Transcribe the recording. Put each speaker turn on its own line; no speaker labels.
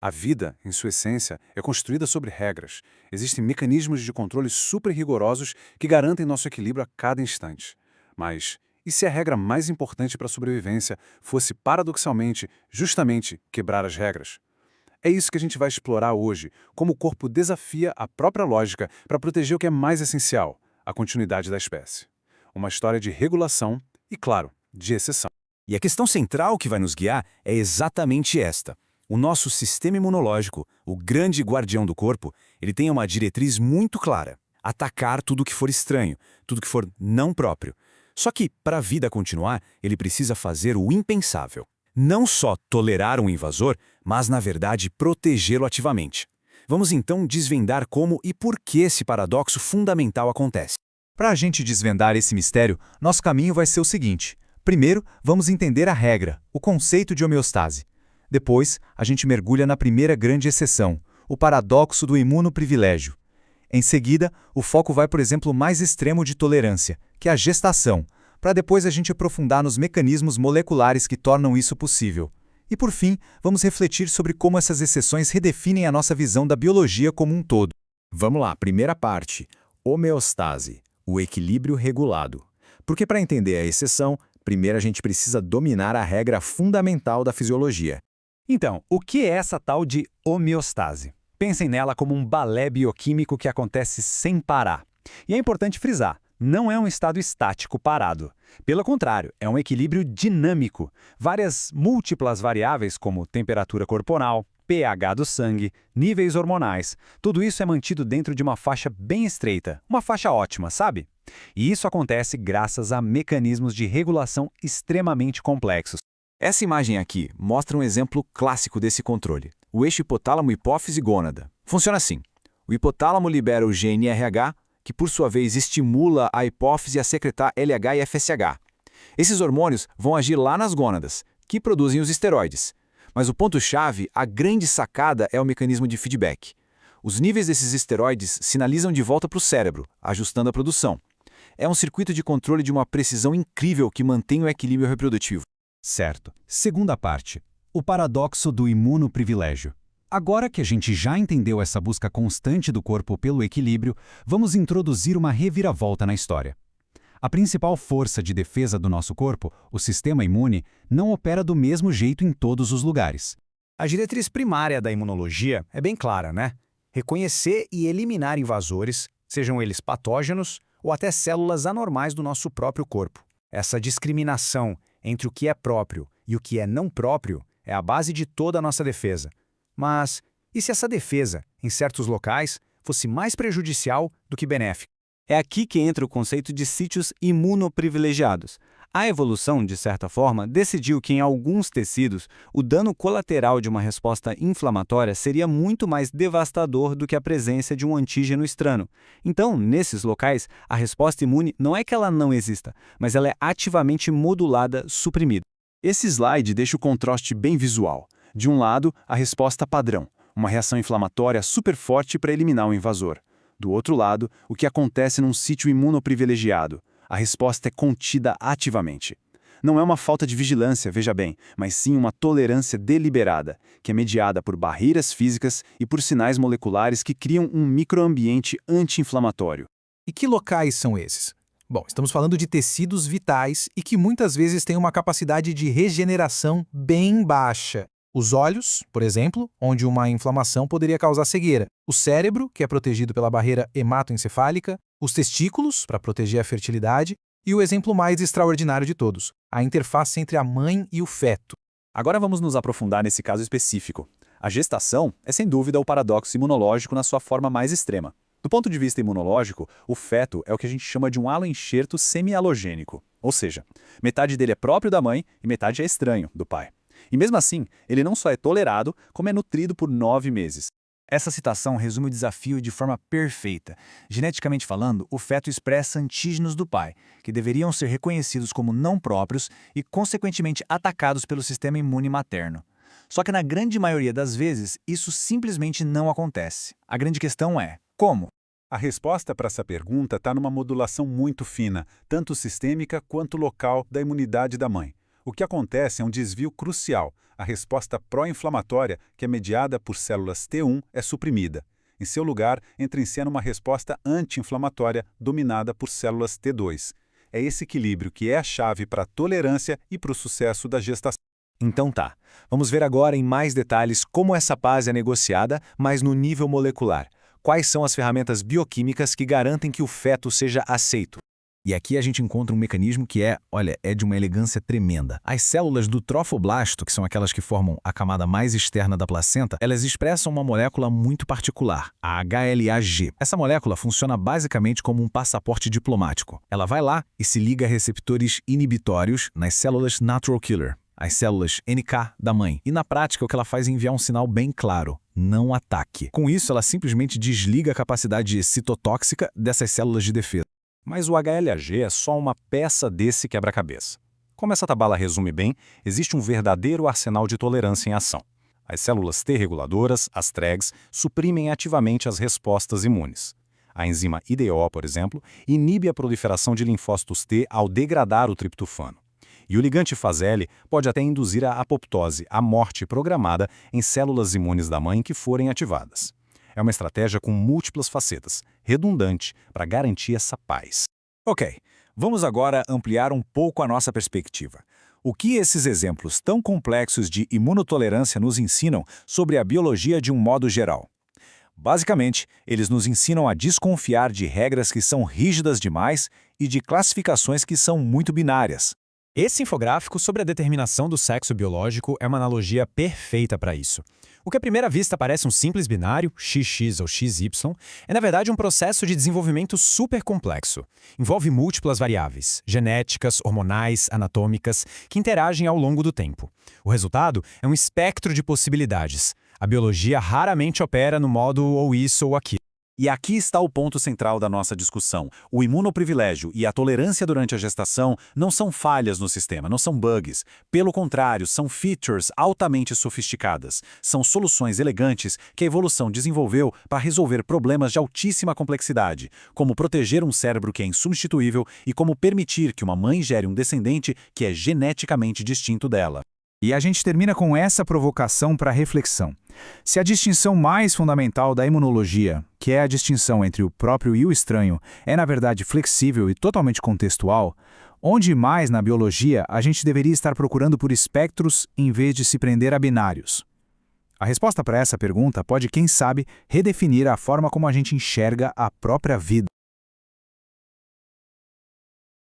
A vida, em sua essência, é construída sobre regras. Existem mecanismos de controle super rigorosos que garantem nosso equilíbrio a cada instante. Mas e se a regra mais importante para a sobrevivência fosse, paradoxalmente, justamente quebrar as regras? É isso que a gente vai explorar hoje, como o corpo desafia a própria lógica para proteger o que é mais essencial, a continuidade da espécie. Uma história de regulação e, claro, de exceção.
E a questão central que vai nos guiar é exatamente esta. O nosso sistema imunológico, o grande guardião do corpo, ele tem uma diretriz muito clara: atacar tudo que for estranho, tudo que for não próprio. Só que, para a vida continuar, ele precisa fazer o impensável. Não só tolerar um invasor, mas, na verdade, protegê-lo ativamente. Vamos então desvendar como e por que esse paradoxo fundamental acontece.
Para a gente desvendar esse mistério, nosso caminho vai ser o seguinte. Primeiro, vamos entender a regra, o conceito de homeostase. Depois, a gente mergulha na primeira grande exceção, o paradoxo do imunoprivilégio. Em seguida, o foco vai por exemplo mais extremo de tolerância, que é a gestação, para depois a gente aprofundar nos mecanismos moleculares que tornam isso possível. E por fim, vamos refletir sobre como essas exceções redefinem a nossa visão da biologia como um todo.
Vamos lá, primeira parte, homeostase, o equilíbrio regulado. Porque para entender a exceção, primeiro a gente precisa dominar a regra fundamental da fisiologia.
Então, o que é essa tal de homeostase? Pensem nela como um balé bioquímico que acontece sem parar. E é importante frisar, não é um estado estático parado. Pelo contrário, é um equilíbrio dinâmico. Várias múltiplas variáveis como temperatura corporal, pH do sangue, níveis hormonais, tudo isso é mantido dentro de uma faixa bem estreita, uma faixa ótima, sabe? E isso acontece graças a mecanismos de regulação extremamente complexos.
Essa imagem aqui mostra um exemplo clássico desse controle. O eixo hipotálamo-hipófise-gônada. Funciona assim. O hipotálamo libera o gene RH, que por sua vez estimula a hipófise a secretar LH e FSH. Esses hormônios vão agir lá nas gônadas, que produzem os esteroides. Mas o ponto-chave, a grande sacada, é o mecanismo de feedback. Os níveis desses esteroides sinalizam de volta para o cérebro, ajustando a produção. É um circuito de controle de uma precisão incrível que mantém o equilíbrio reprodutivo.
Certo. Segunda parte, o paradoxo do imunoprivilégio. Agora que a gente já entendeu essa busca constante do corpo pelo equilíbrio, vamos introduzir uma reviravolta na história. A principal força de defesa do nosso corpo, o sistema imune, não opera do mesmo jeito em todos os lugares.
A diretriz primária da imunologia é bem clara, né? Reconhecer e eliminar invasores, sejam eles patógenos ou até células anormais do nosso próprio corpo. Essa discriminação entre o que é próprio e o que é não próprio é a base de toda a nossa defesa. Mas e se essa defesa, em certos locais, fosse mais prejudicial do que benéfica?
É aqui que entra o conceito de sítios imunoprivilegiados. A evolução, de certa forma, decidiu que em alguns tecidos, o dano colateral de uma resposta inflamatória seria muito mais devastador do que a presença de um antígeno estranho. Então, nesses locais, a resposta imune não é que ela não exista, mas ela é ativamente modulada, suprimida.
Esse slide deixa o contraste bem visual. De um lado, a resposta padrão, uma reação inflamatória super forte para eliminar o invasor. Do outro lado, o que acontece num sítio imunoprivilegiado. A resposta é contida ativamente. Não é uma falta de vigilância, veja bem, mas sim uma tolerância deliberada, que é mediada por barreiras físicas e por sinais moleculares que criam um microambiente anti-inflamatório.
E que locais são esses? Bom, estamos falando de tecidos vitais e que muitas vezes têm uma capacidade de regeneração bem baixa. Os olhos, por exemplo, onde uma inflamação poderia causar cegueira. O cérebro, que é protegido pela barreira hematoencefálica. Os testículos, para proteger a fertilidade. E o exemplo mais extraordinário de todos, a interface entre a mãe e o feto.
Agora vamos nos aprofundar nesse caso específico. A gestação é sem dúvida o paradoxo imunológico na sua forma mais extrema. Do ponto de vista imunológico, o feto é o que a gente chama de um haloenxerto semi-halogênico. Ou seja, metade dele é próprio da mãe e metade é estranho, do pai. E mesmo assim, ele não só é tolerado, como é nutrido por 9 meses. Essa citação resume o desafio de forma perfeita. Geneticamente falando, o feto expressa antígenos do pai, que deveriam ser reconhecidos como não próprios e, consequentemente, atacados pelo sistema imune materno. Só que na grande maioria das vezes, isso simplesmente não acontece. A grande questão é, como?
A resposta para essa pergunta está numa modulação muito fina, tanto sistêmica quanto local, da imunidade da mãe. O que acontece é um desvio crucial. a resposta pró-inflamatória, que é mediada por células T1, é suprimida. Em seu lugar, entra em cena uma resposta anti-inflamatória dominada por células T2. É esse equilíbrio que é a chave para a tolerância e para o sucesso da gestação.
Então tá, vamos ver agora em mais detalhes como essa paz é negociada, mas no nível molecular. Quais são as ferramentas bioquímicas que garantem que o feto seja aceito? E aqui a gente encontra um mecanismo que é de uma elegância tremenda. As células do trofoblasto, que são aquelas que formam a camada mais externa da placenta, elas expressam uma molécula muito particular, a HLA-G. Essa molécula funciona basicamente como um passaporte diplomático. Ela vai lá e se liga a receptores inibitórios nas células natural killer, as células NK da mãe. E na prática o que ela faz é enviar um sinal bem claro: não ataque. Com isso, ela simplesmente desliga a capacidade citotóxica dessas células de defesa.
Mas o HLA-G é só uma peça desse quebra-cabeça. Como essa tabela resume bem, existe um verdadeiro arsenal de tolerância em ação. As células T reguladoras, as TREGs, suprimem ativamente as respostas imunes. A enzima IDO, por exemplo, inibe a proliferação de linfócitos T ao degradar o triptofano. E o ligante FASL pode até induzir a apoptose, a morte programada em células imunes da mãe que forem ativadas. É uma estratégia com múltiplas facetas, redundante, para garantir essa paz.
Ok, vamos agora ampliar um pouco a nossa perspectiva. O que esses exemplos tão complexos de imunotolerância nos ensinam sobre a biologia de um modo geral? Basicamente, eles nos ensinam a desconfiar de regras que são rígidas demais e de classificações que são muito binárias.
Esse infográfico sobre a determinação do sexo biológico é uma analogia perfeita para isso. O que à primeira vista parece um simples binário, XX ou XY, é na verdade um processo de desenvolvimento super complexo. Envolve múltiplas variáveis, genéticas, hormonais, anatômicas, que interagem ao longo do tempo. O resultado é um espectro de possibilidades. A biologia raramente opera no modo ou isso ou aquilo.
E aqui está o ponto central da nossa discussão. O imunoprivilégio e a tolerância durante a gestação não são falhas no sistema, não são bugs. Pelo contrário, são features altamente sofisticadas. São soluções elegantes que a evolução desenvolveu para resolver problemas de altíssima complexidade, como proteger um cérebro que é insubstituível e como permitir que uma mãe gere um descendente que é geneticamente distinto dela.
E a gente termina com essa provocação para reflexão. Se a distinção mais fundamental da imunologia, que é a distinção entre o próprio e o estranho, é na verdade flexível e totalmente contextual, onde mais na biologia a gente deveria estar procurando por espectros em vez de se prender a binários? A resposta para essa pergunta pode, quem sabe, redefinir a forma como a gente enxerga a própria vida.